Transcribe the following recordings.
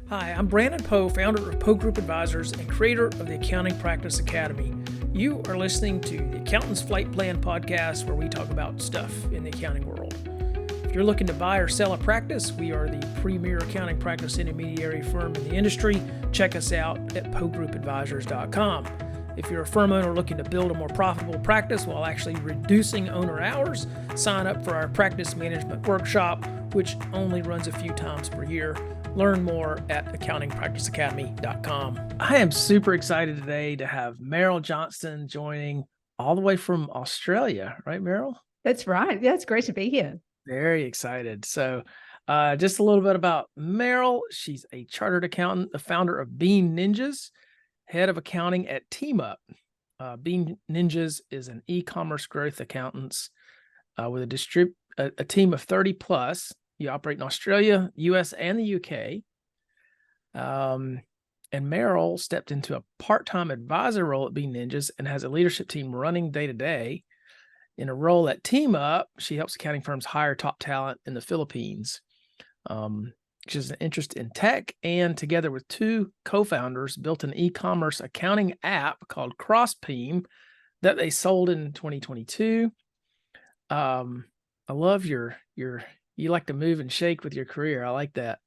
Hi, I'm Brandon Poe, founder of Poe Group Advisors and creator of the Accounting Practice Academy. You are listening to the Accountant's Flight Plan podcast, where we talk about stuff in the accounting world. If you're looking to buy or sell a practice, we are the premier accounting practice intermediary firm in the industry. Check us out at pogroupadvisors.com. If you're a firm owner looking to build a more profitable practice while actually reducing owner hours, sign up for our practice management workshop, which only runs a few times per year. Learn more at accountingpracticeacademy.com. I am super excited today to have Meryl Johnston joining all the way from Australia, right, Meryl? That's right. Yeah, it's great to be here. Very excited. So just a little bit about Meryl. She's a chartered accountant, the founder of Bean Ninjas, head of accounting at TeamUp. Bean Ninjas is an e-commerce growth accountants with a team of 30 plus. You operate in Australia, US, and the UK. And Merrill stepped into a part-time advisor role at Bean Ninjas and has a leadership team running day-to-day. In a role at TeamUp, she helps accounting firms hire top talent in the Philippines. She has an interest in tech, and together with two co-founders, built an e-commerce accounting app called CrossPeam that they sold in 2022. I love you like to move and shake with your career. I like that.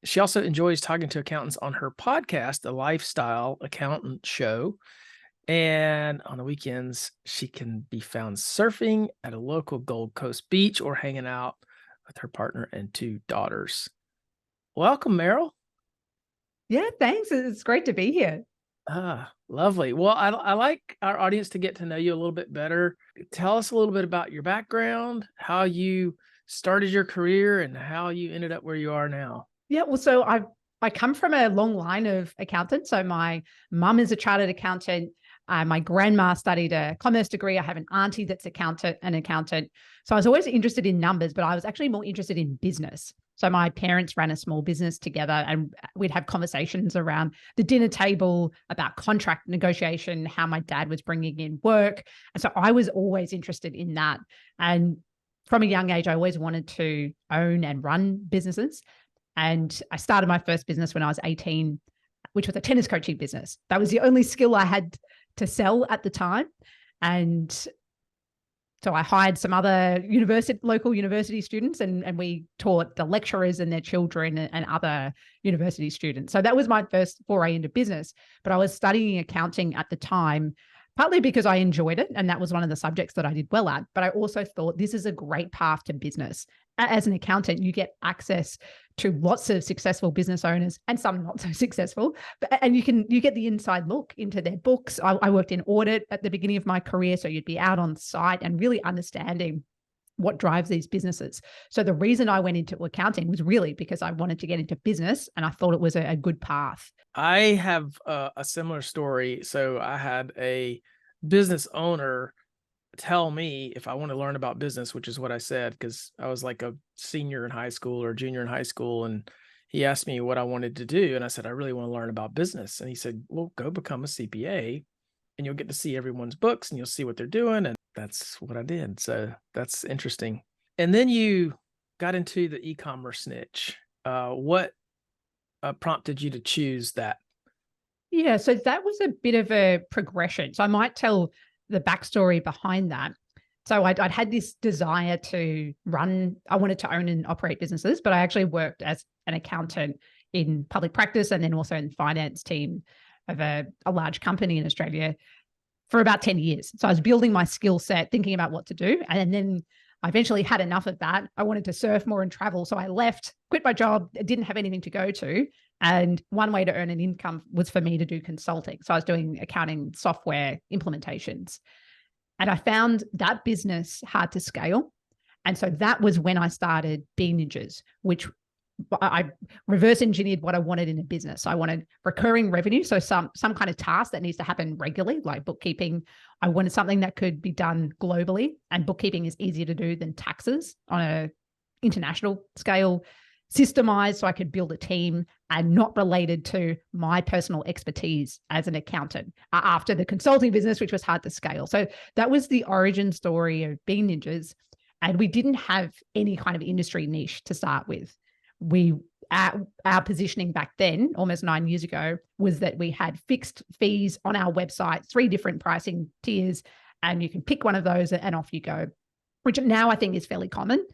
She also enjoys talking to accountants on her podcast, The Lifestyle Accountant Show. And on the weekends, she can be found surfing at a local Gold Coast beach or hanging out with her partner and two daughters. Welcome, Meryl. Yeah, thanks. It's great to be here. Lovely. Well, I like our audience to get to know you a little bit better. Tell us a little bit about your background, how you started your career, and how you ended up where you are now. Yeah, well, so I come from a long line of accountants. So my mum is a chartered accountant. My grandma studied a commerce degree. I have an auntie that's an accountant. So I was always interested in numbers, but I was actually more interested in business. So my parents ran a small business together, and we'd have conversations around the dinner table about contract negotiation, how my dad was bringing in work. And so I was always interested in that. And from a young age, I always wanted to own and run businesses. And I started my first business when I was 18, which was a tennis coaching business. That was the only skill I had to sell at the time. And so I hired some other local university students, and we taught the lecturers and their children and other university students. So that was my first foray into business. But I was studying accounting at the time, partly because I enjoyed it, and that was one of the subjects that I did well at. But I also thought this is a great path to business. As an accountant, you get access to lots of successful business owners and some not so successful, and you get the inside look into their books. I worked in audit at the beginning of my career, so you'd be out on site and really understanding what drives these businesses. So the reason I went into accounting was really because I wanted to get into business, and I thought it was a good path. I have a similar story. So I had a business owner tell me if I want to learn about business, which is what I said, because I was like a senior in high school or junior in high school. And he asked me what I wanted to do. And I said, I really want to learn about business. And he said, well, go become a CPA and you'll get to see everyone's books and you'll see what they're doing. And that's what I did. So that's interesting. And then you got into the e-commerce niche. What prompted you to choose that? Yeah, so that was a bit of a progression. So I might tell the backstory behind that. So I'd had this desire to I wanted to own and operate businesses, but I actually worked as an accountant in public practice and then also in the finance team of a large company in Australia for about 10 years. So I was building my skill set, thinking about what to do. And then I eventually had enough of that. I wanted to surf more and travel. So I left, quit my job, didn't have anything to go to. And one way to earn an income was for me to do consulting. So I was doing accounting software implementations. And I found that business hard to scale. And so that was when I started Bean Ninjas, which I reverse engineered what I wanted in a business. So I wanted recurring revenue. So some kind of task that needs to happen regularly, like bookkeeping. I wanted something that could be done globally, and bookkeeping is easier to do than taxes on a international scale, systemized so I could build a team and not related to my personal expertise as an accountant after the consulting business, which was hard to scale. So that was the origin story of Bean Ninjas. And we didn't have any kind of industry niche to start with. our positioning back then, almost 9 years ago, was that we had fixed fees on our website, 3 different pricing tiers, and you can pick one of those and off you go, which now I think is fairly common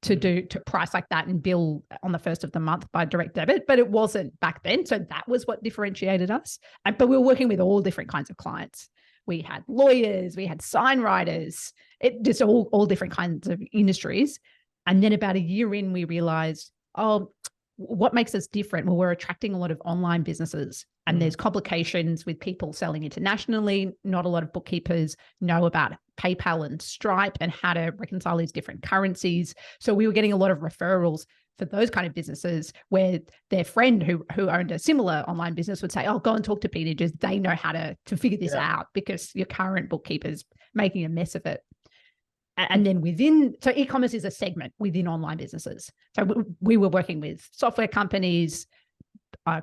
to price like that and bill on the first of the month by direct debit, but it wasn't back then. So that was what differentiated us. But we were working with all different kinds of clients. We had lawyers, we had sign writers, just all different kinds of industries. And then about a year in, we realized, oh, what makes us different? Well, we're attracting a lot of online businesses, and there's complications with people selling internationally. Not a lot of bookkeepers know about PayPal and Stripe and how to reconcile these different currencies. So we were getting a lot of referrals for those kind of businesses where their friend who owned a similar online business would say, oh, go and talk to P-Ninjas. They know how to figure this out because your current bookkeeper's making a mess of it. And then so e-commerce is a segment within online businesses. So we were working with software companies,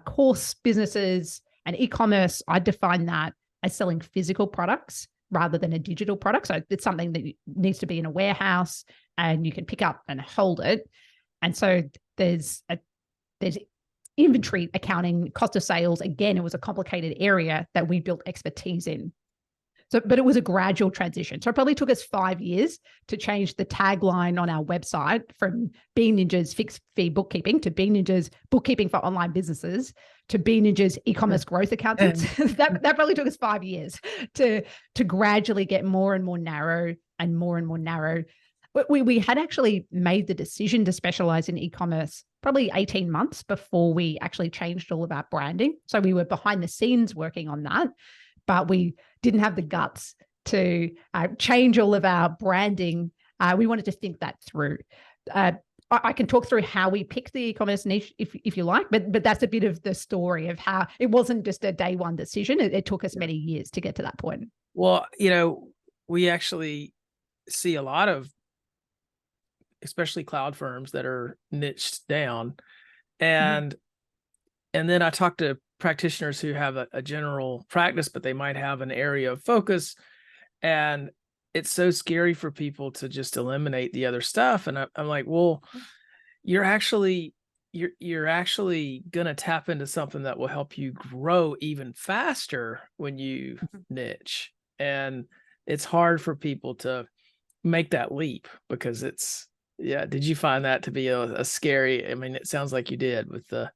course businesses, and e-commerce. I define that as selling physical products rather than a digital product. So it's something that needs to be in a warehouse and you can pick up and hold it. And so there's inventory accounting, cost of sales. Again, it was a complicated area that we built expertise in. So, but it was a gradual transition. So it probably took us 5 years to change the tagline on our website from Being Ninjas Fixed Fee Bookkeeping to Being Ninjas Bookkeeping for Online Businesses to Being Ninjas E-commerce Growth Accountants. that probably took us 5 years to gradually get more and more narrow and more narrow. We had actually made the decision to specialize in e-commerce probably 18 months before we actually changed all of our branding. So we were behind the scenes working on that, but we didn't have the guts to change all of our branding. We wanted to think that through. I can talk through how we picked the e-commerce niche if you like, but that's a bit of the story of how it wasn't just a day one decision. It took us many years to get to that point. Well, we actually see a lot of, especially cloud firms that are niched down. And then I talk to practitioners who have a general practice, but they might have an area of focus. And it's so scary for people to just eliminate the other stuff. And I'm like, well, you're actually going to tap into something that will help you grow even faster when you niche. And it's hard for people to make that leap because did you find that to be a scary, I mean, it sounds like you did with the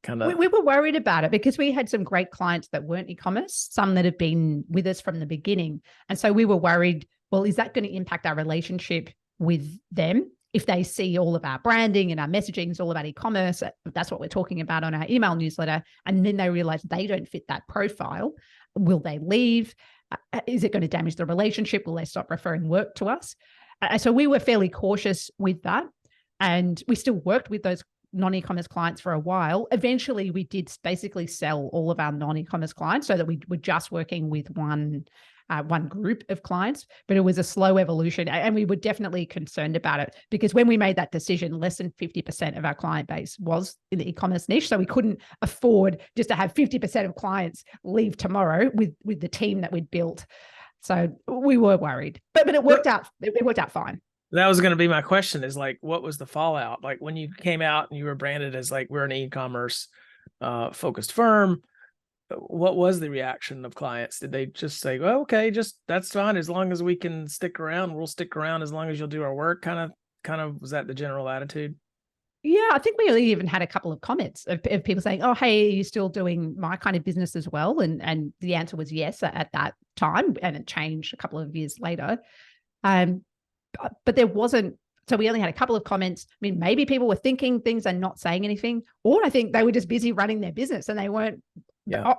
kind of. We were worried about it because we had some great clients that weren't e-commerce, some that have been with us from the beginning. And so we were worried, well, is that going to impact our relationship with them? If they see all of our branding and our messaging is all about e-commerce, that's what we're talking about on our email newsletter. And then they realize they don't fit that profile. Will they leave? Is it going to damage the relationship? Will they stop referring work to us? So we were fairly cautious with that. And we still worked with those non-e-commerce clients for a while. Eventually, we did basically sell all of our non-e-commerce clients so that we were just working with one group of clients, but it was a slow evolution. And we were definitely concerned about it because when we made that decision, less than 50% of our client base was in the e-commerce niche. So we couldn't afford just to have 50% of clients leave tomorrow with the team that we'd built. So we were worried, but it worked out. It worked out fine. That was going to be my question is like, what was the fallout? Like when you came out and you were branded as like, we're an e-commerce focused firm, what was the reaction of clients? Did they just say, well, okay, that's fine. As long as we can stick around, we'll stick around as long as you'll do our work. Kind of, was that the general attitude? Yeah, I think we even had a couple of comments of people saying, oh, hey, are you still doing my kind of business as well? And the answer was yes at that time. And it changed a couple of years later. But there wasn't, so we only had a couple of comments. I mean, maybe people were thinking things and not saying anything, or I think they were just busy running their business and they weren't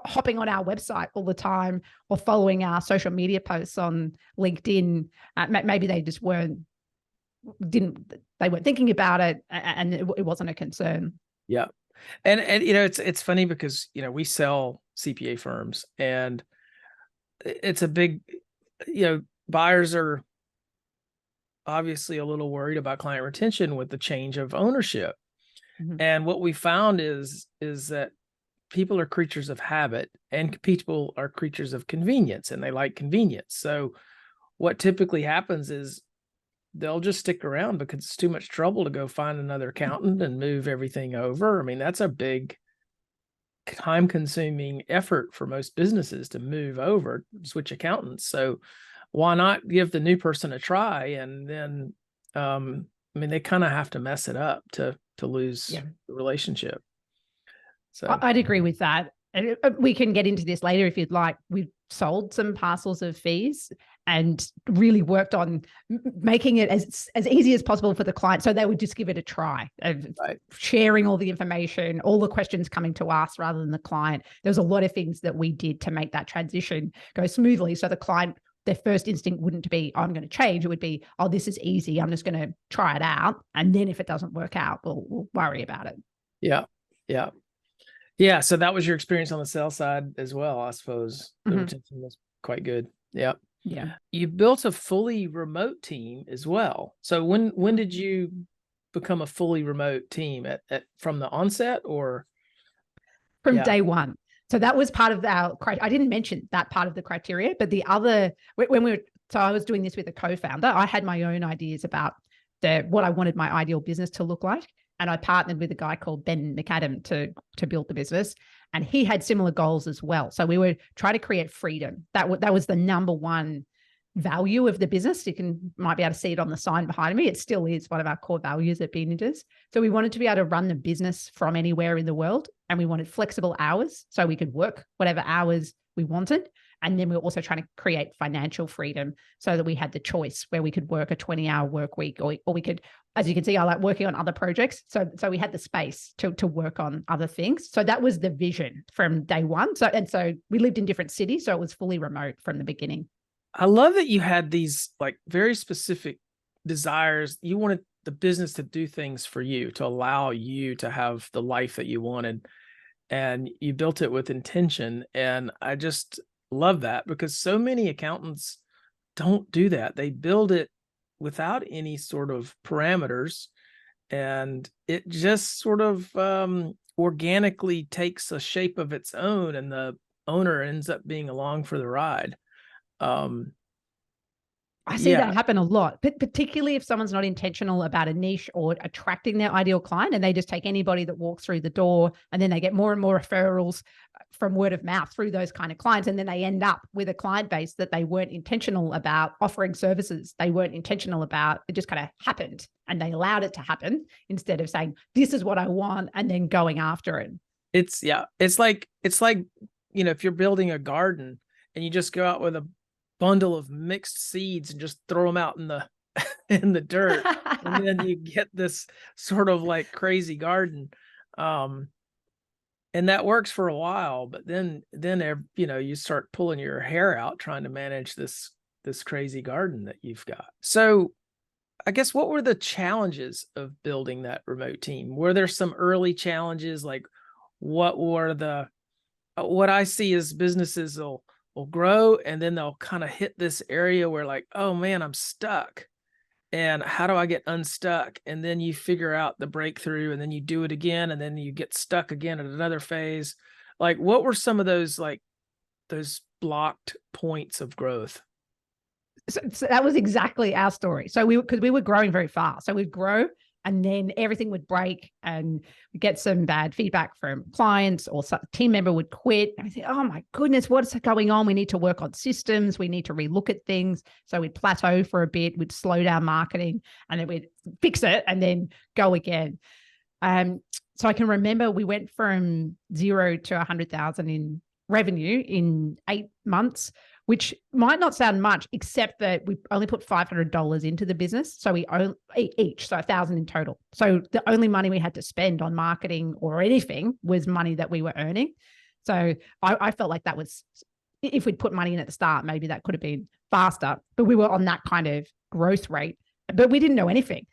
hopping on our website all the time or following our social media posts on LinkedIn. Maybe they just weren't thinking about it and it wasn't a concern. Yeah. And it's funny because, we sell CPA firms and it's a big, buyers are obviously a little worried about client retention with the change of ownership. And what we found is that people are creatures of habit and people are creatures of convenience and they like convenience. So what typically happens is they'll just stick around because it's too much trouble to go find another accountant and move everything over. I mean, that's a big time-consuming effort for most businesses to move over, switch accountants. So why not give the new person a try? And then, I mean, they kind of have to mess it up to lose the relationship. So I'd agree with that. And we can get into this later if you'd like. We've sold some parcels of fees and really worked on making it as easy as possible for the client. So they would just give it a try of sharing all the information, all the questions coming to us rather than the client. There's a lot of things that we did to make that transition go smoothly. So the client, their first instinct wouldn't be, oh, I'm going to change. It would be, oh, this is easy. I'm just going to try it out. And then if it doesn't work out, we'll worry about it. Yeah. Yeah. Yeah. So that was your experience on the sales side as well, I suppose. The retention was quite good. Yeah. Yeah. You built a fully remote team as well. So when did you become a fully remote team at from the onset or? From day one. So that was part of our, I didn't mention that part of the criteria, but the other, so I was doing this with a co-founder. I had my own ideas about what I wanted my ideal business to look like. And I partnered with a guy called Ben McAdam to build the business. And he had similar goals as well. So we were trying to create freedom. That was the number one value of the business. Might be able to see it on the sign behind me. It still is one of our core values at Being Ninjas. So we wanted to be able to run the business from anywhere in the world. And we wanted flexible hours so we could work whatever hours we wanted. And then we were also trying to create financial freedom so that we had the choice where we could work a 20-hour work week or we could, as you can see, I like working on other projects. So we had the space to work on other things. So that was the vision from day one. So we lived in different cities. So it was fully remote from the beginning. I love that you had these like very specific desires. You wanted the business to do things for you, to allow you to have the life that you wanted. And you built it with intention. And I just love that because so many accountants don't do that. They build it without any sort of parameters. And it just sort of organically takes a shape of its own. And the owner ends up being along for the ride. I see that happen a lot, but particularly if someone's not intentional about a niche or attracting their ideal client and they just take anybody that walks through the door and then they get more and more referrals from word of mouth through those kind of clients. And then they end up with a client base that they weren't intentional about offering services. They weren't intentional about, it just kind of happened and they allowed it to happen instead of saying, this is what I want and then going after it. It's like, if you're building a garden and you just go out with a bundle of mixed seeds and just throw them out in the dirt and then you get this sort of like crazy garden and that works for a while, but then you start pulling your hair out trying to manage this crazy garden that you've got. So I guess what were the challenges of building that remote team? Were there some early challenges? Like what I see is businesses will grow and then they'll kind of hit this area where like, oh man, I'm stuck. And how do I get unstuck? And then you figure out the breakthrough and then you do it again. And then you get stuck again at another phase. Like what were some of those blocked points of growth? So that was exactly our story. So because we were growing very fast. So we'd grow and then everything would break and we'd get some bad feedback from clients or some team member would quit. And I say, oh my goodness, what's going on? We need to work on systems. We need to relook at things. So we'd plateau for a bit. We'd slow down marketing and then we'd fix it and then go again. So I can remember we went from 0 to 100,000 in revenue in 8 months, which might not sound much, except that we only put $500 into the business. So we own each, so 1,000 in total. So the only money we had to spend on marketing or anything was money that we were earning. So I felt like that was, if we'd put money in at the start, maybe that could have been faster, but we were on that kind of growth rate, but we didn't know anything.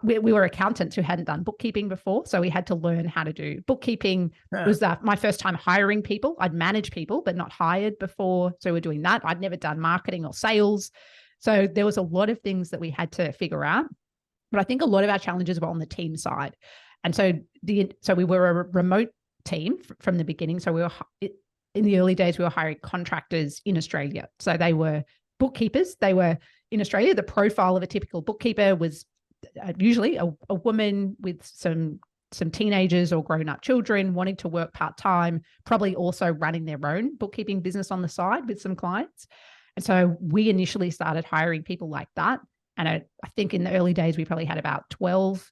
We were accountants who hadn't done bookkeeping before. So we had to learn how to do bookkeeping. It was my first time hiring people. I'd managed people, but not hired before. So we're doing that. I'd never done marketing or sales. So there was a lot of things that we had to figure out. But I think a lot of our challenges were on the team side. And so we were a remote team from the beginning. So we were, in the early days, we were hiring contractors in Australia. So they were bookkeepers. They were in Australia, the profile of a typical bookkeeper was usually a woman with some teenagers or grown-up children wanting to work part-time, probably also running their own bookkeeping business on the side with some clients. And so we initially started hiring people like that. And I think in the early days, we probably had about 12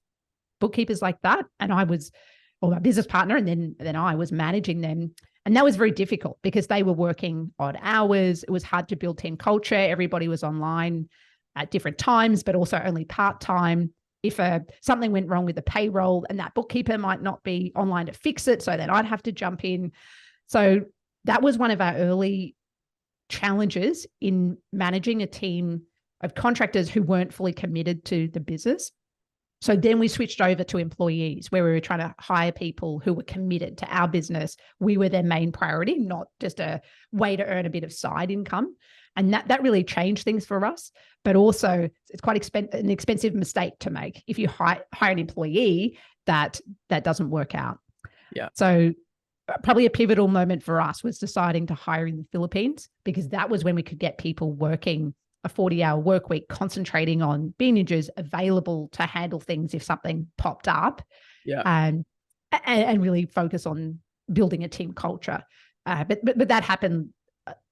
bookkeepers like that. And I was, or my business partner, and then I was managing them. And that was very difficult because they were working odd hours. It was hard to build team culture. Everybody was online at different times, but also only part-time. If something went wrong with the payroll and that bookkeeper might not be online to fix it, so then I'd have to jump in. So that was one of our early challenges in managing a team of contractors who weren't fully committed to the business. So then we switched over to employees where we were trying to hire people who were committed to our business. We were their main priority, not just a way to earn a bit of side income. And that really changed things for us. But also it's quite an expensive mistake to make if you hire an employee that doesn't work out. Yeah. So probably a pivotal moment for us was deciding to hire in the Philippines, because that was when we could get people working a 40-hour work week, concentrating on being ninjas, available to handle things if something popped up, and really focus on building a team culture. But that happened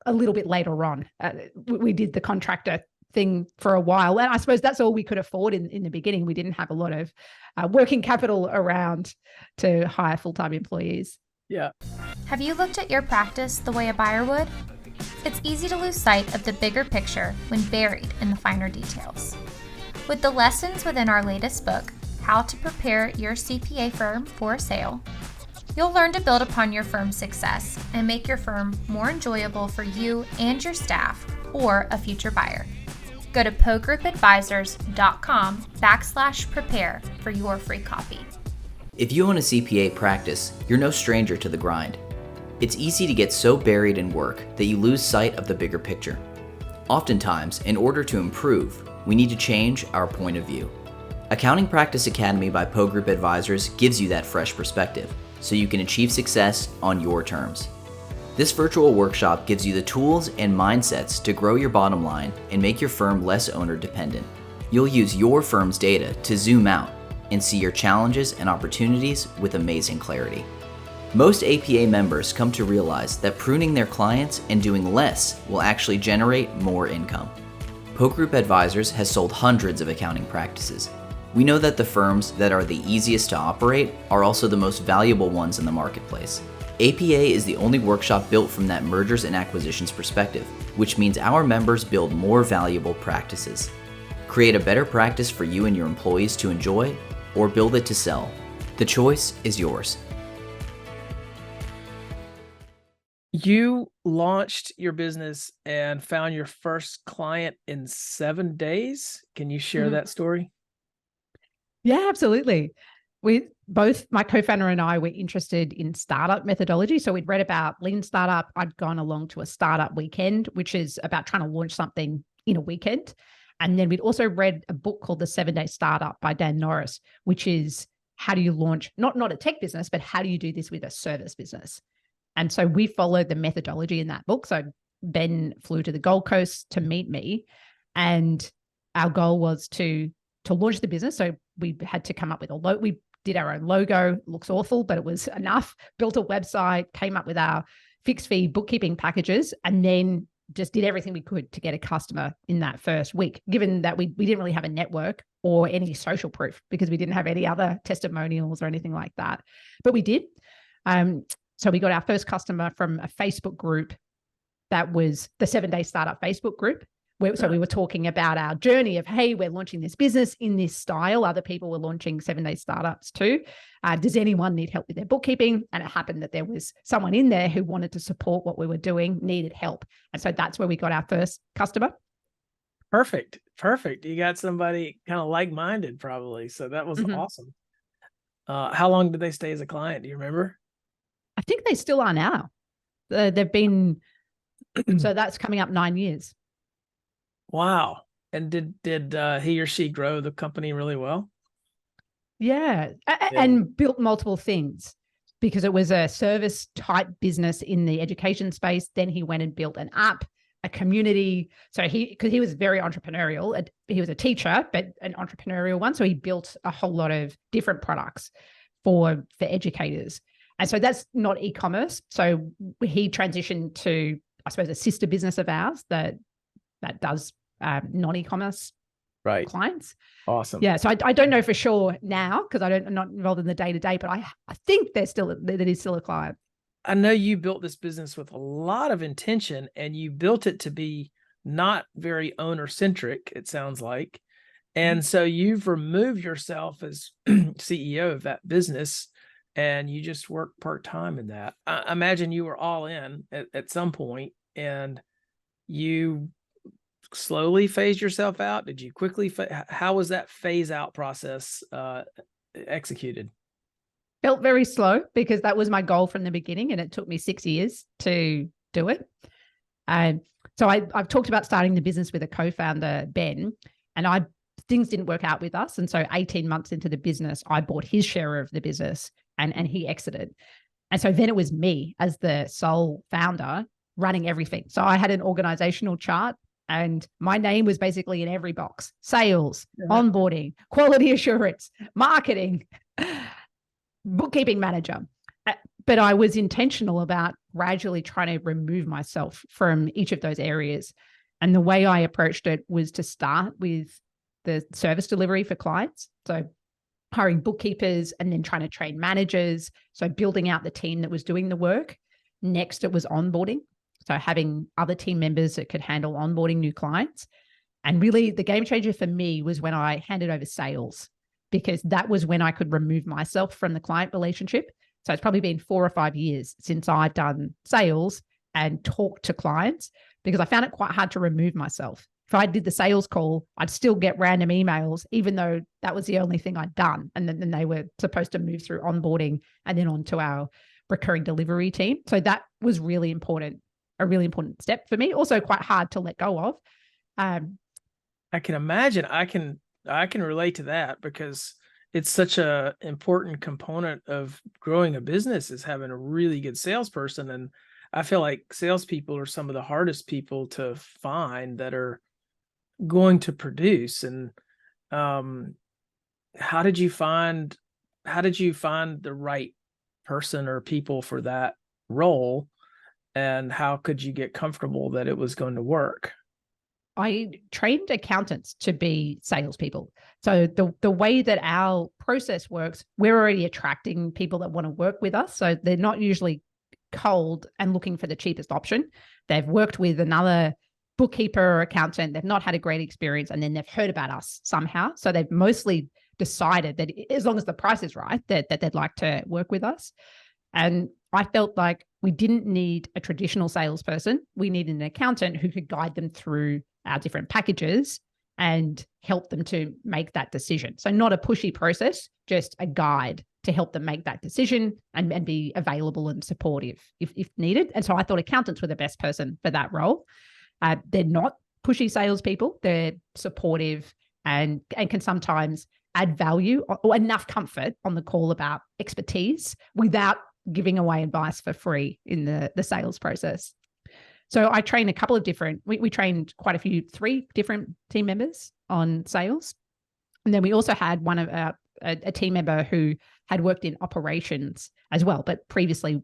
a little bit later on. We did the contractor thing for a while, and I suppose that's all we could afford in the beginning. We didn't have a lot of working capital around to hire full-time employees. Yeah. Have you looked at your practice the way a buyer would? It's easy to lose sight of the bigger picture when buried in the finer details. With the lessons within our latest book, How to Prepare Your CPA Firm for a Sale, you'll learn to build upon your firm's success and make your firm more enjoyable for you and your staff or a future buyer. Go to pogroupadvisors.com/prepare for your free copy. If you own a CPA practice, you're no stranger to the grind. It's easy to get so buried in work that you lose sight of the bigger picture. Oftentimes, in order to improve, we need to change our point of view. Accounting Practice Academy by Poe Group Advisors gives you that fresh perspective, so you can achieve success on your terms. This virtual workshop gives you the tools and mindsets to grow your bottom line and make your firm less owner dependent. You'll use your firm's data to zoom out and see your challenges and opportunities with amazing clarity. Most APA members come to realize that pruning their clients and doing less will actually generate more income. Poe Group Advisors has sold hundreds of accounting practices. We know that the firms that are the easiest to operate are also the most valuable ones in the marketplace. APA is the only workshop built from that mergers and acquisitions perspective, which means our members build more valuable practices. Create a better practice for you and your employees to enjoy, or build it to sell. The choice is yours. You launched your business and found your first client in 7 days. Can you share that story? Yeah, absolutely. We both, my co-founder and I, were interested in startup methodology. So we'd read about Lean Startup. I'd gone along to a startup weekend, which is about trying to launch something in a weekend. And then we'd also read a book called The 7-Day Startup by Dan Norris, which is how do you launch, not a tech business, but how do you do this with a service business? And so we followed the methodology in that book. So Ben flew to the Gold Coast to meet me, and our goal was to launch the business. So we had to come up with we did our own logo. It looks awful, but it was enough. Built a website, came up with our fixed fee bookkeeping packages, and then just did everything we could to get a customer in that first week, given that we didn't really have a network or any social proof because we didn't have any other testimonials or anything like that. But we did. So we got our first customer from a Facebook group that was the 7-Day Startup Facebook group. So we were talking about our journey of, hey, we're launching this business in this style. Other people were launching 7-day startups too. Does anyone need help with their bookkeeping? And it happened that there was someone in there who wanted to support what we were doing, needed help. And so that's where we got our first customer. Perfect. You got somebody kind of like-minded probably. So that was awesome. How long did they stay as a client? Do you remember? I think they still are now. They've been, so that's coming up 9 years. Wow. And did he or she grow the company really well? Yeah. And built multiple things because it was a service type business in the education space. Then he went and built an app a community. So because he was very entrepreneurial, he was a teacher, but an entrepreneurial one. So he built a whole lot of different products for educators. And so that's not e-commerce. So he transitioned to, I suppose, a sister business of ours that does non-e-commerce clients. Awesome. Yeah. So I don't know for sure now because I'm not involved in the day-to-day, but I think that is still a client. I know you built this business with a lot of intention, and you built it to be not very owner-centric, it sounds like. And so you've removed yourself as CEO of that business, and you just work part-time in that. I imagine you were all in at some point, and you slowly phased yourself out. Did you quickly? How was that phase out process executed? Felt very slow because that was my goal from the beginning, and it took me 6 years to do it. And so I've talked about starting the business with a co-founder, Ben, and things didn't work out with us. And so 18 months into the business, I bought his share of the business and he exited. And so then it was me as the sole founder running everything. So I had an organizational chart and my name was basically in every box: sales, onboarding, quality assurance, marketing, bookkeeping manager. But I was intentional about gradually trying to remove myself from each of those areas. And the way I approached it was to start with the service delivery for clients. So hiring bookkeepers and then trying to train managers. So building out the team that was doing the work. Next, it was onboarding. So having other team members that could handle onboarding new clients. And really the game changer for me was when I handed over sales, because that was when I could remove myself from the client relationship. So it's probably been 4 or 5 years since I've done sales and talked to clients, because I found it quite hard to remove myself. If I did the sales call, I'd still get random emails, even though that was the only thing I'd done. And then they were supposed to move through onboarding and then onto our recurring delivery team. So that was really important, a really important step for me. Also quite hard to let go of. I can imagine. I can relate to that, because it's such a important component of growing a business is having a really good salesperson. And I feel like salespeople are some of the hardest people to find that are going to produce. And how did you find the right person or people for that role? And how could you get comfortable that it was going to work? I trained accountants to be salespeople. So the way that our process works, we're already attracting people that want to work with us. So they're not usually cold and looking for the cheapest option. They've worked with another bookkeeper or accountant. They've not had a great experience, and then they've heard about us somehow. So they've mostly decided that as long as the price is right, that they'd like to work with us. And I felt like we didn't need a traditional salesperson. We needed an accountant who could guide them through our different packages and help them to make that decision. So not a pushy process, just a guide to help them make that decision and be available and supportive if needed. And so I thought accountants were the best person for that role. They're not pushy salespeople. They're supportive and can sometimes add value or enough comfort on the call about expertise without giving away advice for free in the sales process. So I trained a couple of different, we trained quite a few, 3 different team members on sales. And then we also had one of a team member who had worked in operations as well, but previously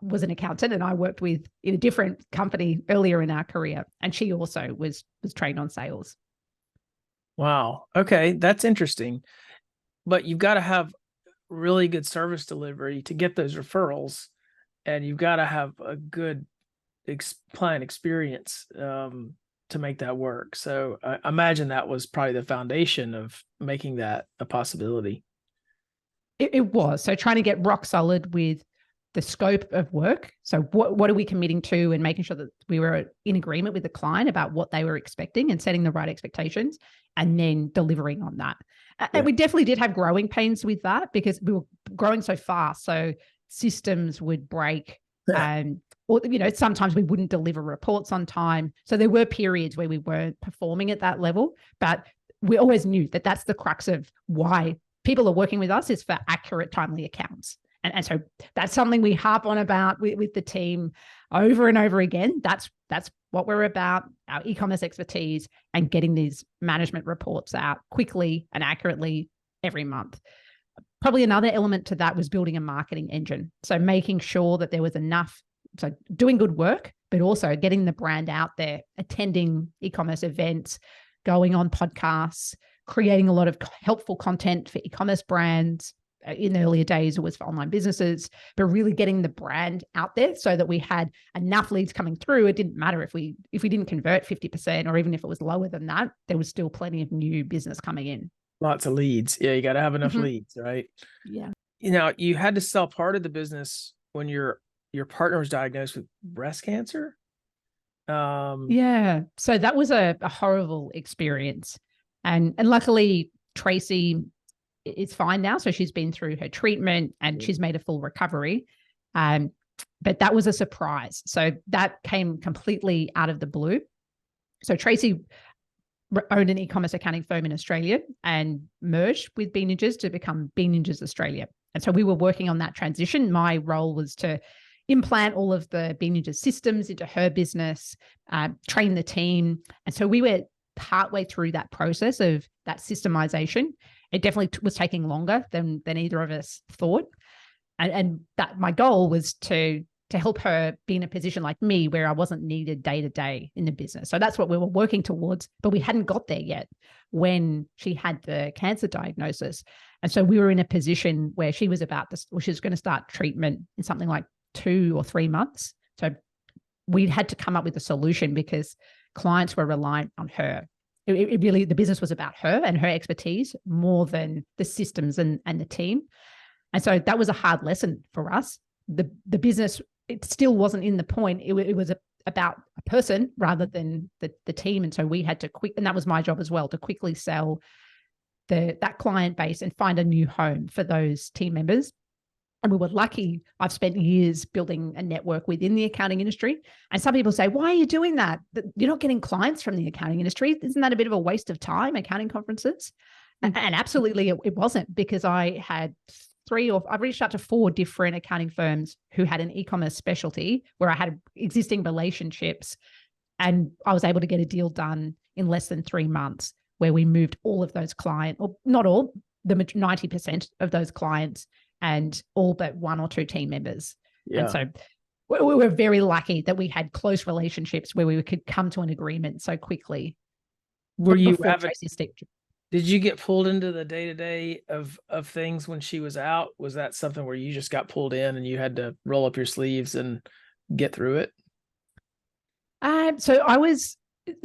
was an accountant, and I worked with in a different company earlier in our career. And she also was trained on sales. Wow. Okay. That's interesting. But you've got to have really good service delivery to get those referrals, and you've got to have a good client experience to make that work. So I imagine that was probably the foundation of making that a possibility. It was. So trying to get rock solid with the scope of work. So what are we committing to, and making sure that we were in agreement with the client about what they were expecting and setting the right expectations, and then delivering on that. Yeah. And we definitely did have growing pains with that because we were growing so fast. So systems would break. Or, sometimes we wouldn't deliver reports on time. So there were periods where we weren't performing at that level, but we always knew that that's the crux of why people are working with us, is for accurate, timely accounts. And so that's something we harp on about with the team over and over again. That's what we're about, our e-commerce expertise, and getting these management reports out quickly and accurately every month. Probably another element to that was building a marketing engine. So making sure that there was enough, so doing good work, but also getting the brand out there, attending e-commerce events, going on podcasts, creating a lot of helpful content for e-commerce brands. In the earlier days, it was for online businesses, but really getting the brand out there so that we had enough leads coming through. It didn't matter if we didn't convert 50%, or even if it was lower than that, there was still plenty of new business coming in. Lots of leads. Yeah, you got to have enough leads, right? Yeah. You know, you had to sell part of the business when your partner was diagnosed with breast cancer. Yeah. So that was a horrible experience. And luckily, Tracy is fine now. So she's been through her treatment and she's made a full recovery. But that was a surprise. So that came completely out of the blue. So Tracy owned an e-commerce accounting firm in Australia and merged with Bean Ninjas to become Bean Ninjas Australia. And so we were working on that transition. My role was to implant all of the Bean Ninjas systems into her business, train the team. And so we were partway through that process of that systemization. It definitely was taking longer than either of us thought. And that my goal was to help her be in a position like me where I wasn't needed day to day in the business. So that's what we were working towards, but we hadn't got there yet when she had the cancer diagnosis. And so we were in a position where she was she was going to start treatment in something like 2 or 3 months. So we had to come up with a solution because clients were reliant on her. It really, the business was about her and her expertise more than the systems and the team. And so that was a hard lesson for us. The business, it still wasn't in the point. It was about a person rather than the team. And so we had to and that was my job as well, to quickly sell that client base and find a new home for those team members. And we were lucky. I've spent years building a network within the accounting industry. And some people say, why are you doing that? You're not getting clients from the accounting industry. Isn't that a bit of a waste of time, accounting conferences? And absolutely it wasn't, because I had I've reached out to 4 different accounting firms who had an e-commerce specialty where I had existing relationships. And I was able to get a deal done in less than 3 months where we moved all of those clients, or not all, the 90% of those clients, and all but 1 or 2 team members. Yeah. And so we were very lucky that we had close relationships where we could come to an agreement so quickly. Did you get pulled into the day-to-day of things when she was out? Was that something where you just got pulled in and you had to roll up your sleeves and get through it? So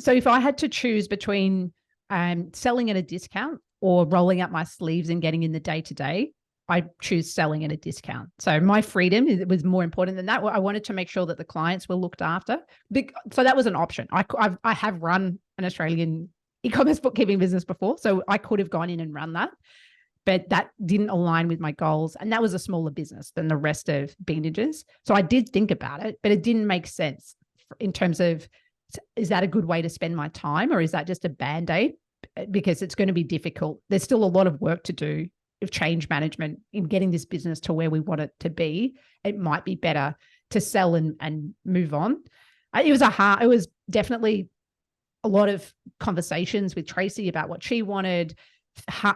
if I had to choose between selling at a discount or rolling up my sleeves and getting in the day-to-day, I choose selling at a discount. So my freedom was more important than that. I wanted to make sure that the clients were looked after. So that was an option. I have run an Australian e-commerce bookkeeping business before, so I could have gone in and run that, but that didn't align with my goals. And that was a smaller business than the rest of Bean Ninjas. So I did think about it, but it didn't make sense in terms of, is that a good way to spend my time, or is that just a Band-Aid? Because it's going to be difficult. There's still a lot of work to do of change management in getting this business to where we want it to be. It might be better to sell and move on. It was definitely a lot of conversations with Tracy about what she wanted,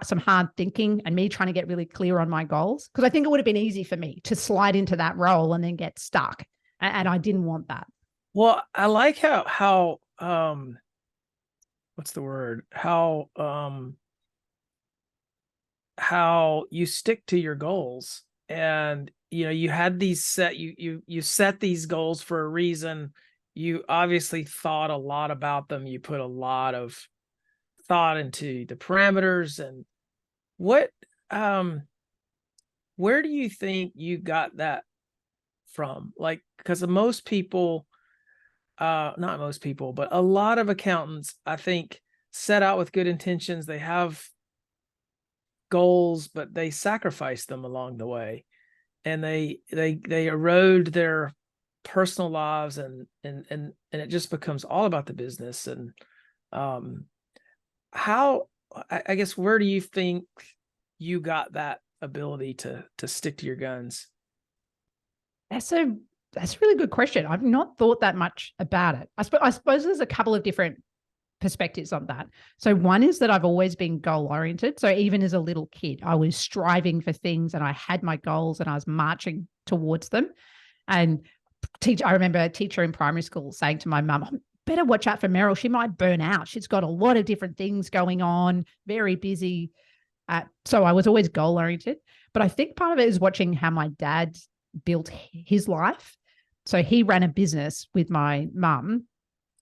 some hard thinking, and me trying to get really clear on my goals. Because I think it would have been easy for me to slide into that role and then get stuck. And I didn't want that. Well, I like how what's the word? How you stick to your goals, and you had these set, you set these goals for a reason. You obviously thought a lot about them. You put a lot of thought into the parameters. And where do you think you got that from? Like, because most people, not most people, but a lot of accountants, I think, set out with good intentions. They have goals, but they sacrifice them along the way, and they erode their personal lives, and it just becomes all about the business. And how, I guess, where do you think you got that ability to stick to your guns? That's a That's a really good question. I've not thought that much about it. I suppose there's a couple of different perspectives on that. So one is that I've always been goal oriented. So even as a little kid, I was striving for things and I had my goals and I was marching towards them. And I remember a teacher in primary school saying to my mum, better watch out for Meryl. She might burn out. She's got a lot of different things going on, very busy. So I was always goal oriented. But I think part of it is watching how my dad built his life. So he ran a business with my mum,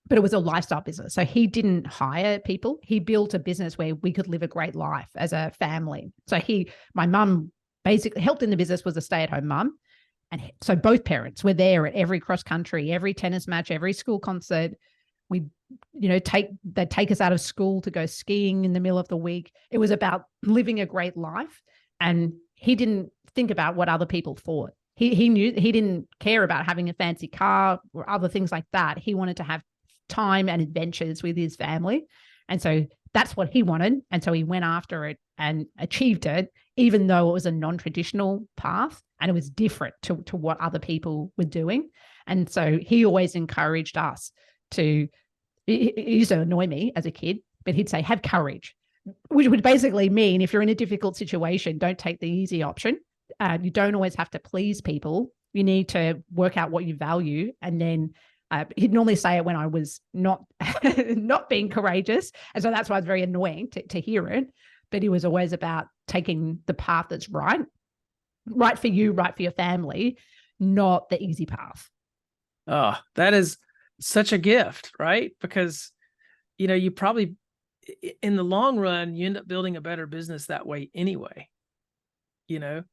but it was a lifestyle business. So he didn't hire people. He built a business where we could live a great life as a family. So my mum basically helped in the business, was a stay-at-home mum. And so both parents were there at every cross country, every tennis match, every school concert. They'd take us out of school to go skiing in the middle of the week. It was about living a great life. And he didn't think about what other people thought. He knew he didn't care about having a fancy car or other things like that. He wanted to have time and adventures with his family. And so that's what he wanted. And so he went after it and achieved it, even though it was a non-traditional path and it was different to what other people were doing. And so he always encouraged us to, it used to annoy me as a kid, but he'd say, have courage, which would basically mean if you're in a difficult situation, don't take the easy option. You don't always have to please people. You need to work out what you value. And then he'd normally say it when I was not being courageous. And so that's why it's very annoying to hear it. But he was always about taking the path that's right for you, right for your family, not the easy path. Oh, that is such a gift, right? Because, you probably, in the long run, you end up building a better business that way anyway.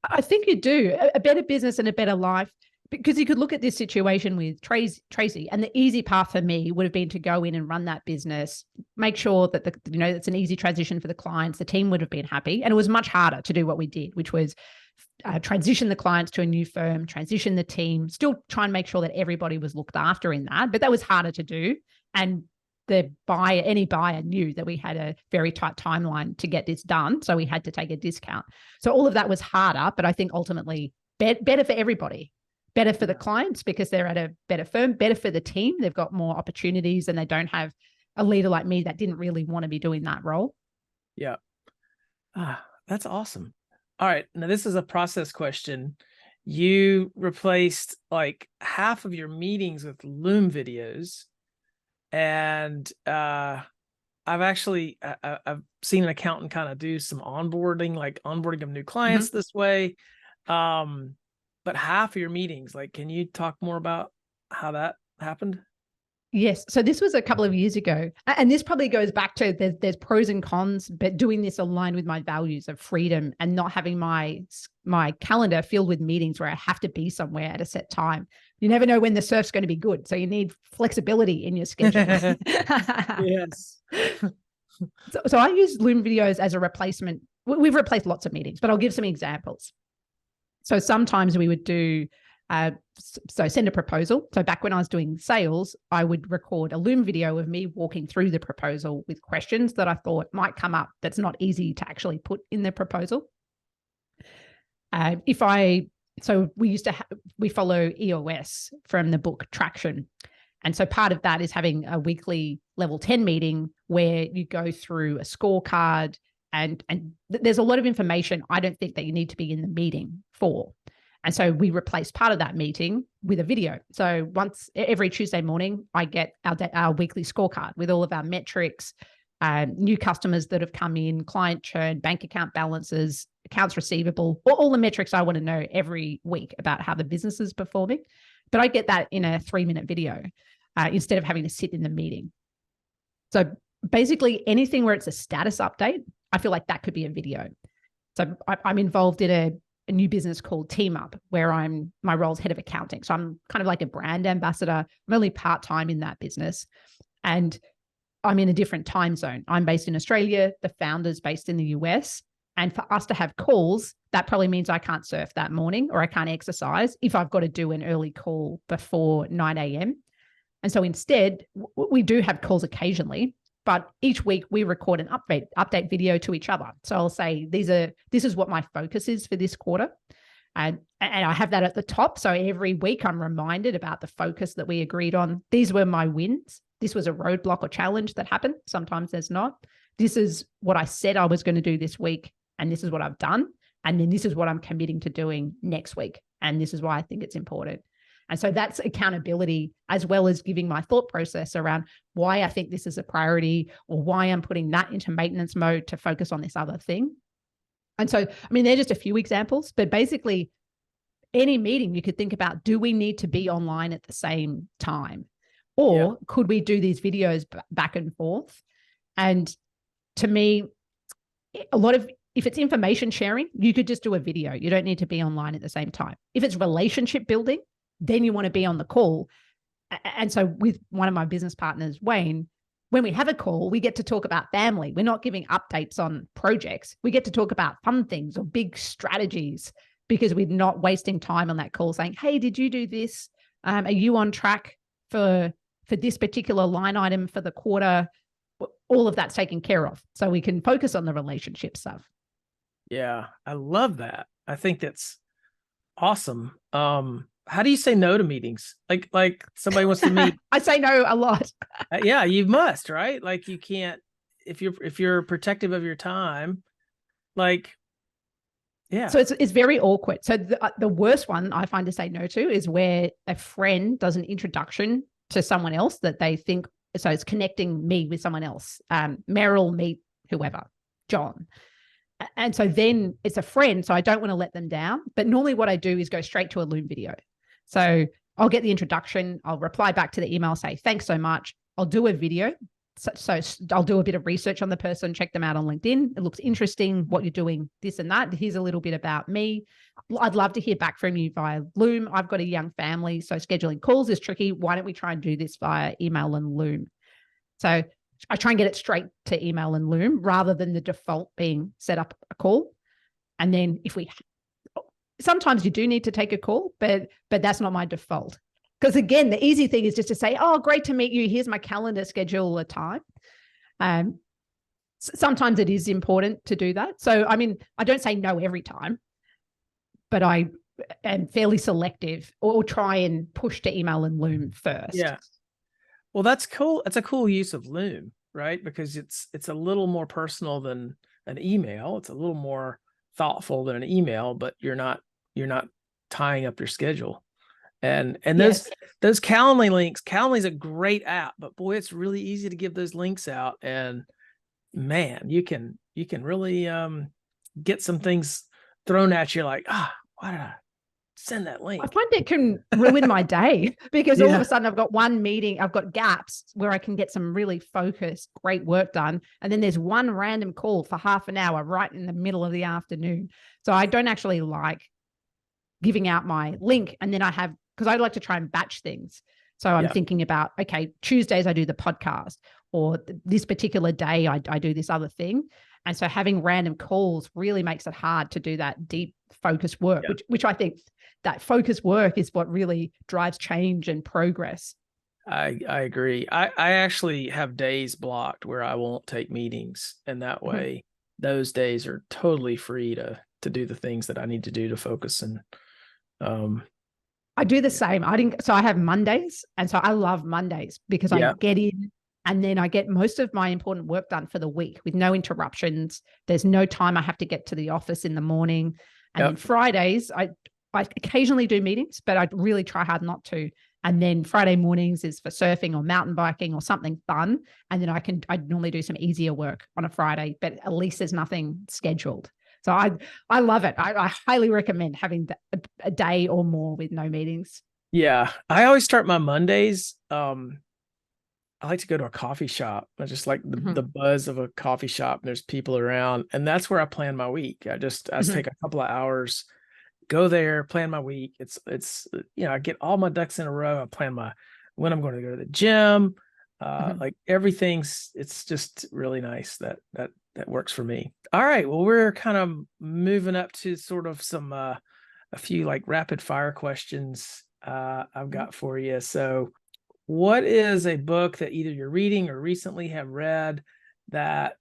I think you do a better business and a better life, because you could look at this situation with Tracy, and the easy path for me would have been to go in and run that business, make sure that it's an easy transition for the clients. The team would have been happy, and it was much harder to do what we did, which was transition the clients to a new firm, transition the team, still try and make sure that everybody was looked after in that. But that was harder to do, and any buyer knew that we had a very tight timeline to get this done. So we had to take a discount. So all of that was harder, but I think ultimately better for everybody, better for the clients because they're at a better firm, better for the team. They've got more opportunities and they don't have a leader like me that didn't really want to be doing that role. Yeah. That's awesome. All right. Now this is a process question. You replaced like half of your meetings with Loom videos. And I've seen an accountant kind of do some onboarding of new clients this way. But half of your meetings, can you talk more about how that happened? Yes. So this was a couple of years ago. And this probably goes back to there's pros and cons, but doing this aligned with my values of freedom and not having my calendar filled with meetings where I have to be somewhere at a set time. You never know when the surf's going to be good. So you need flexibility in your schedule. Yes. So I use Loom videos as a replacement. We've replaced lots of meetings, but I'll give some examples. So sometimes we would do, send a proposal. So back when I was doing sales, I would record a Loom video of me walking through the proposal with questions that I thought might come up that's not easy to actually put in the proposal. So we follow EOS from the book Traction. And so part of that is having a weekly level 10 meeting where you go through a scorecard and there's a lot of information I don't think that you need to be in the meeting for. And so we replace part of that meeting with a video. So every Tuesday morning, I get our weekly scorecard with all of our metrics, new customers that have come in, client churn, bank account balances, accounts receivable, all the metrics I want to know every week about how the business is performing. But I get that in a 3-minute video instead of having to sit in the meeting. So basically anything where it's a status update, I feel like that could be a video. So I'm involved in a new business called TeamUp, where my role is head of accounting. So I'm kind of like a brand ambassador. I'm only part-time in that business. And I'm in a different time zone. I'm based in Australia. The founder's based in the US. And for us to have calls, that probably means I can't surf that morning or I can't exercise if I've got to do an early call before 9 a.m. And so instead, we do have calls occasionally, but each week we record an update video to each other. So I'll say, this is what my focus is for this quarter. And I have that at the top. So every week I'm reminded about the focus that we agreed on. These were my wins. This was a roadblock or challenge that happened. Sometimes there's not. This is what I said I was going to do this week, and this is what I've done. And then this is what I'm committing to doing next week. And this is why I think it's important. And so that's accountability, as well as giving my thought process around why I think this is a priority, or why I'm putting that into maintenance mode to focus on this other thing. And so, I mean, they're just a few examples, but basically any meeting you could think about, do we need to be online at the same time? Or could we do these videos back and forth? And to me, if it's information sharing, you could just do a video. You don't need to be online at the same time. If it's relationship building, then you want to be on the call. And so with one of my business partners, Wayne, when we have a call, we get to talk about family. We're not giving updates on projects. We get to talk about fun things or big strategies, because we're not wasting time on that call saying, hey, did you do this? Are you on track for this particular line item for the quarter? All of that's taken care of. So we can focus on the relationship stuff. Yeah, I love that. I think that's awesome. How do you say no to meetings? Like somebody wants to meet. I say no a lot. Yeah, you must, right? Like you can't, if you're protective of your time, like, yeah. So it's very awkward. So the worst one I find to say no to is where a friend does an introduction to someone else that they think, so it's connecting me with someone else. Merrill meet whoever, John. And so then it's a friend, so I don't want to let them down. But normally what I do is go straight to a Loom video. So I'll get the introduction. I'll reply back to the email, say, thanks so much. I'll do a video. So I'll do a bit of research on the person, check them out on LinkedIn. It looks interesting, what you're doing, this and that. Here's a little bit about me. I'd love to hear back from you via Loom. I've got a young family, so scheduling calls is tricky. Why don't we try and do this via email and Loom? So I try and get it straight to email and Loom rather than the default being set up a call. And then sometimes you do need to take a call, but that's not my default. Because again, the easy thing is just to say, oh, great to meet you. Here's my calendar, schedule a time. Sometimes it is important to do that. So, I mean, I don't say no every time, but I am fairly selective, or try and push to email and Loom first. Yeah. Well, that's cool. It's a cool use of Loom, right? Because it's a little more personal than an email. It's a little more thoughtful than an email, but you're not tying up your schedule. And Yes. those Calendly links, Calendly is a great app, but boy, it's really easy to give those links out. And man, you can really get some things thrown at you like, why did I send that link? I find it can ruin my day, because all of a sudden I've got one meeting, I've got gaps where I can get some really focused, great work done. And then there's one random call for half an hour right in the middle of the afternoon. So I don't actually like giving out my link. And then because I like to try and batch things. So I'm thinking about, okay, Tuesdays I do the podcast, or this particular day I do this other thing. And so having random calls really makes it hard to do that deep focused work, which I think that focused work is what really drives change and progress. I agree. I actually have days blocked where I won't take meetings. And that way, those days are totally free to do the things that I need to do to focus. And I do the same. So I have Mondays. And so I love Mondays because I get in and then I get most of my important work done for the week with no interruptions. There's no time I have to get to the office in the morning. And then Fridays, I occasionally do meetings, but I really try hard not to. And then Friday mornings is for surfing or mountain biking or something fun. And then I normally do some easier work on a Friday, but at least there's nothing scheduled. So I love it. I highly recommend having a day or more with no meetings. Yeah. I always start my Mondays. I like to go to a coffee shop. I just like the buzz of a coffee shop, and there's people around, and that's where I plan my week. I take a couple of hours, go there, plan my week. It's I get all my ducks in a row. I plan when I'm going to go to the gym, like everything's, it's just really nice that works for me. All right. Well, we're kind of moving up to sort of some, a few like rapid fire questions I've got for you. So what is a book that either you're reading or recently have read that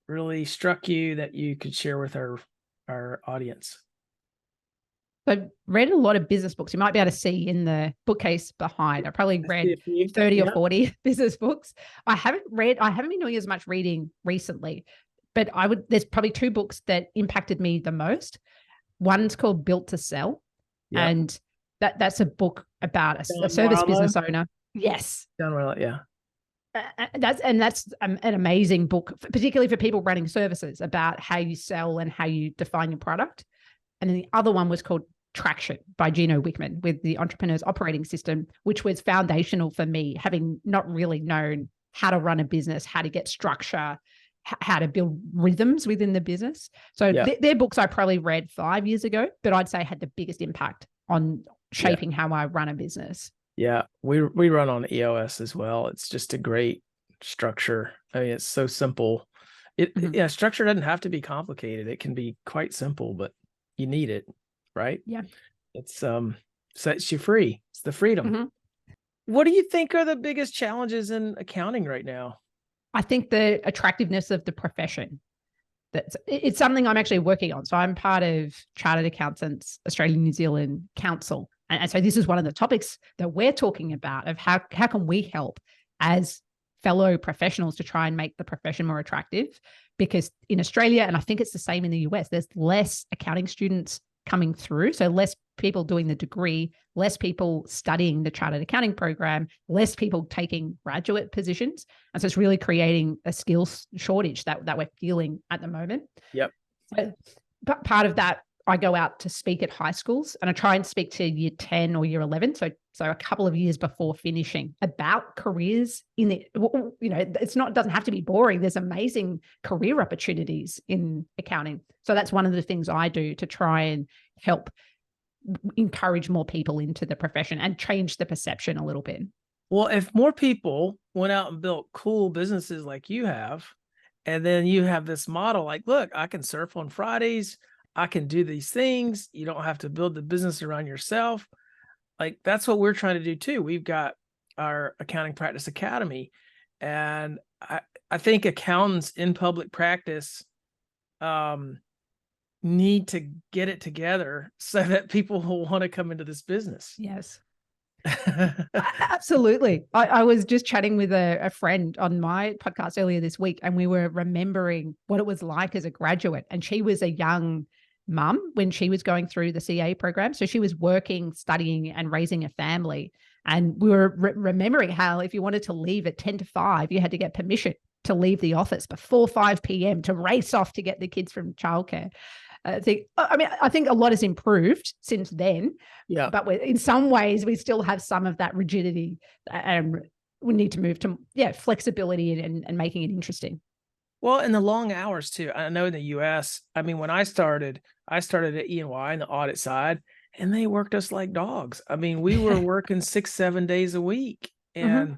really struck you that you could share with our audience? I've read a lot of business books. You might be able to see in the bookcase behind. I probably read 30 or 40 business books. I haven't been doing as much reading recently, but there's probably 2 books that impacted me the most. One's called Built to Sell. Yep. And that's a book about a service business owner. Yes. Yeah. That's an amazing book, particularly for people running services, about how you sell and how you define your product. And then the other one was called Traction by Gino Wickman with the Entrepreneur's Operating System, which was foundational for me, having not really known how to run a business, how to get structure, how to build rhythms within the business. So they're books I probably read 5 years ago, but I'd say had the biggest impact on shaping how I run a business. Yeah, we run on EOS as well. It's just a great structure. I mean, it's so simple. Structure doesn't have to be complicated. It can be quite simple, but you need it, right? Yeah. It's sets you free. It's the freedom. What do you think are the biggest challenges in accounting right now? I think the attractiveness of the profession. It's something I'm actually working on. So I'm part of Chartered Accountants Australia New Zealand Council. And so this is one of the topics that we're talking about, of how can we help as fellow professionals to try and make the profession more attractive? Because in Australia, and I think it's the same in the US, there's less accounting students coming through. So less people doing the degree, less people studying the Chartered Accounting program, less people taking graduate positions. And so it's really creating a skills shortage that we're feeling at the moment. Yep. So, but part of that, I go out to speak at high schools, and I try and speak to year 10 or year 11. So a couple of years before finishing, about careers in the, it doesn't have to be boring. There's amazing career opportunities in accounting. So that's one of the things I do to try and help encourage more people into the profession and change the perception a little bit. Well, if more people went out and built cool businesses like you have, and then you have this model like, look, I can surf on Fridays, I can do these things. You don't have to build the business around yourself. Like, that's what we're trying to do too. We've got our Accounting Practice Academy, and I think accountants in public practice need to get it together so that people will want to come into this business. Yes. Absolutely. I was just chatting with a friend on my podcast earlier this week, and we were remembering what it was like as a graduate. And she was a young mum when she was going through the CA program. So she was working, studying, and raising a family. And we were remembering how if you wanted to leave at 10 to 5, you had to get permission to leave the office before 5 p.m. to race off to get the kids from childcare. I think a lot has improved since then. Yeah. But in some ways, we still have some of that rigidity, and we need to move to flexibility and making it interesting. Well, and the long hours too. I know in the US, I mean, when I started at E&Y in the audit side, and they worked us like dogs. I mean, we were working 6-7 days a week. And,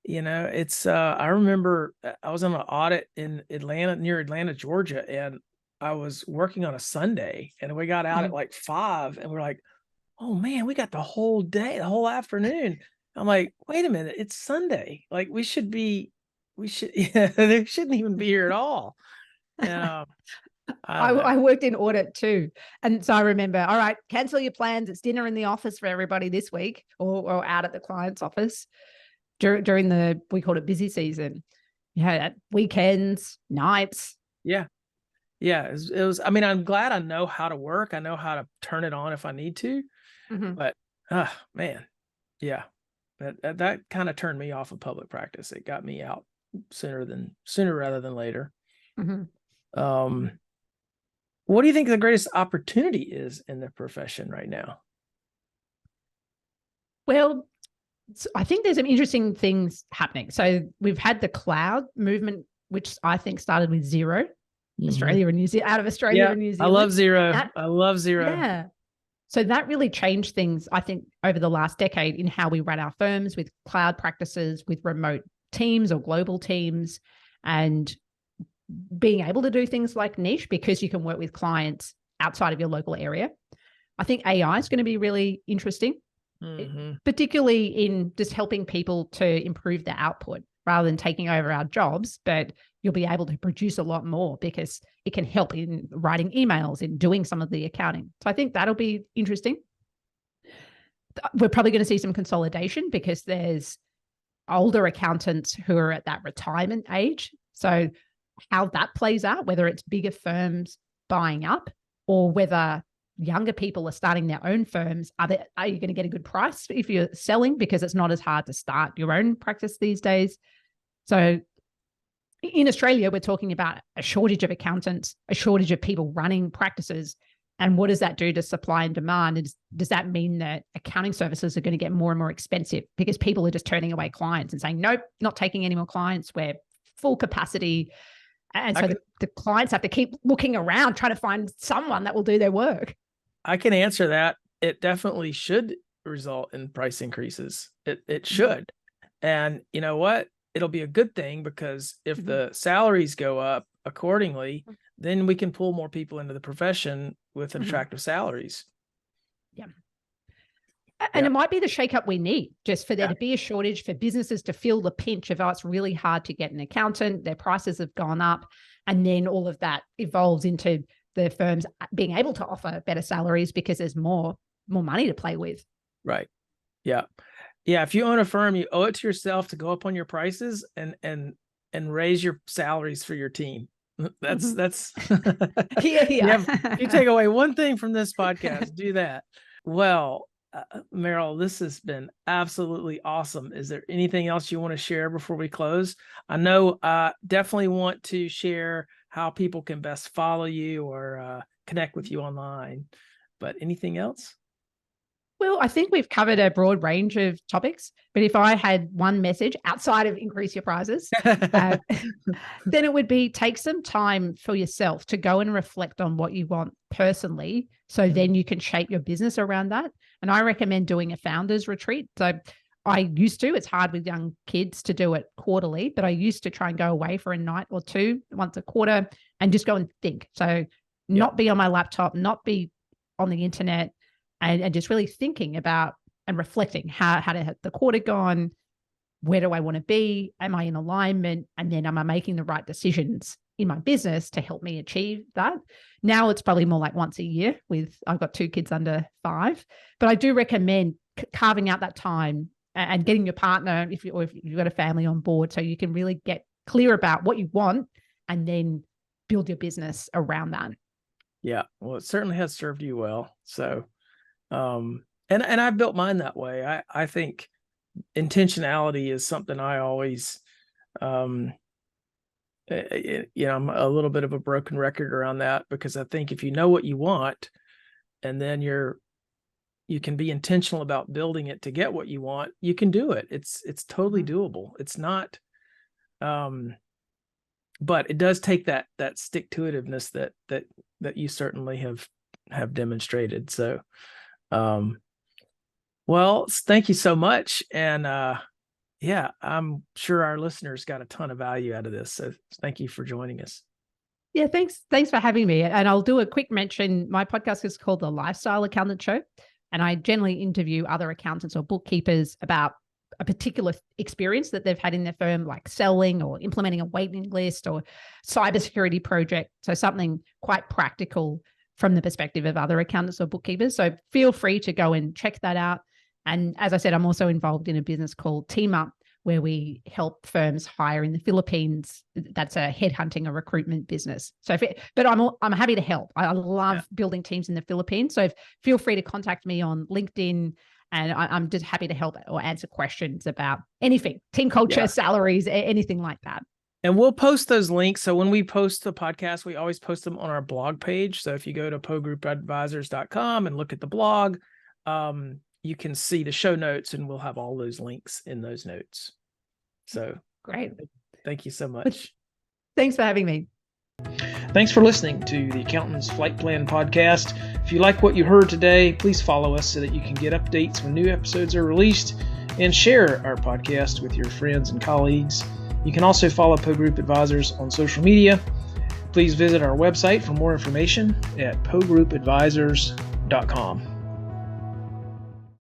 it's, I remember I was on an audit in near Atlanta, Georgia, and I was working on a Sunday, and we got out at like 5, and we're like, oh man, we got the whole day, the whole afternoon. I'm like, wait a minute, it's Sunday. Like they shouldn't even be here at all. I worked in audit too. And so I remember, all right, cancel your plans. It's dinner in the office for everybody this week, or out at the client's office during we called it busy season. Weekends, nights. Yeah. Yeah. It was, I mean, I'm glad I know how to work. I know how to turn it on if I need to, but man, yeah, that kind of turned me off of public practice. It got me out sooner rather than later. What do you think the greatest opportunity is in the profession right now? Well, I think there's some interesting things happening. So we've had the cloud movement, which I think started with Xero, Australia and New Zealand, out of Australia and New Zealand. I love Xero. I love Xero. Yeah. So that really changed things, I think, over the last decade in how we run our firms with cloud practices, with remote teams or global teams, and being able to do things like niche because you can work with clients outside of your local area. I think AI is going to be really interesting, particularly in just helping people to improve their output. rather than taking over our jobs, but you'll be able to produce a lot more because it can help in writing emails, in doing some of the accounting. So I think that'll be interesting. We're probably going to see some consolidation because there's older accountants who are at that retirement age. So how that plays out, whether it's bigger firms buying up or whether younger people are starting their own firms, are you going to get a good price if you're selling, because it's not as hard to start your own practice these days. So in Australia, we're talking about a shortage of accountants, a shortage of people running practices. And what does that do to supply and demand? Does that mean that accounting services are going to get more and more expensive because people are just turning away clients and saying, nope, not taking any more clients, we're full capacity. And so the clients have to keep looking around, trying to find someone that will do their work. I can answer that. It definitely should result in price increases. It should. And you know what? It'll be a good thing, because if the salaries go up accordingly, then we can pull more people into the profession with attractive salaries. Yeah. And it might be the shakeup we need, just for there to be a shortage, for businesses to feel the pinch of, oh, it's really hard to get an accountant, their prices have gone up. And then all of that evolves into the firms being able to offer better salaries because there's more money to play with. Right. Yeah. Yeah. If you own a firm, you owe it to yourself to go up on your prices and raise your salaries for your team. That's if you take away one thing from this podcast, do that. Well, Meryl, this has been absolutely awesome. Is there anything else you want to share before we close? I know definitely want to share how people can best follow you or connect with you online, but anything else? Well, I think we've covered a broad range of topics, but if I had one message outside of increase your prices, then it would be take some time for yourself to go and reflect on what you want personally. So then you can shape your business around that. And I recommend doing a founders retreat. So I used to, it's hard with young kids to do it quarterly, but I used to try and go away for a night or two once a quarter and just go and think. So not be on my laptop, not be on the internet, and just really thinking about and reflecting how to the quarter gone, where do I want to be? Am I in alignment? And then am I making the right decisions in my business to help me achieve that? Now it's probably more like once a year I've got 2 kids under 5, but I do recommend carving out that time and getting your partner, if you've got a family on board, so you can really get clear about what you want and then build your business around that. Yeah. Well, it certainly has served you well. So, and I built mine that way. I think intentionality is something I always, I'm a little bit of a broken record around that, because I think if you know what you want and then you can be intentional about building it to get what you want, you can do it. It's totally doable. It's not, but it does take that stick-to-itiveness that you certainly have demonstrated. So, well, thank you so much. And, I'm sure our listeners got a ton of value out of this. So thank you for joining us. Yeah, thanks for having me. And I'll do a quick mention. My podcast is called The Lifestyle Accountant Show. And I generally interview other accountants or bookkeepers about a particular experience that they've had in their firm, like selling or implementing a waiting list or cybersecurity project. So something quite practical from the perspective of other accountants or bookkeepers. So feel free to go and check that out. And as I said, I'm also involved in a business called TeamUp, where we help firms hire in the Philippines. That's a headhunting or recruitment business. So, but I'm happy to help. I love building teams in the Philippines. So feel free to contact me on LinkedIn, and I'm just happy to help or answer questions about anything, team culture, salaries, anything like that. And we'll post those links. So when we post the podcast, we always post them on our blog page. So if you go to pogroupadvisors.com and look at the blog, you can see the show notes, and we'll have all those links in those notes. So great. Thank you so much. Thanks for having me. Thanks for listening to the Accountant's Flight Plan podcast. If you like what you heard today, please follow us so that you can get updates when new episodes are released, and share our podcast with your friends and colleagues. You can also follow Poe Group Advisors on social media. Please visit our website for more information at pogroupadvisors.com.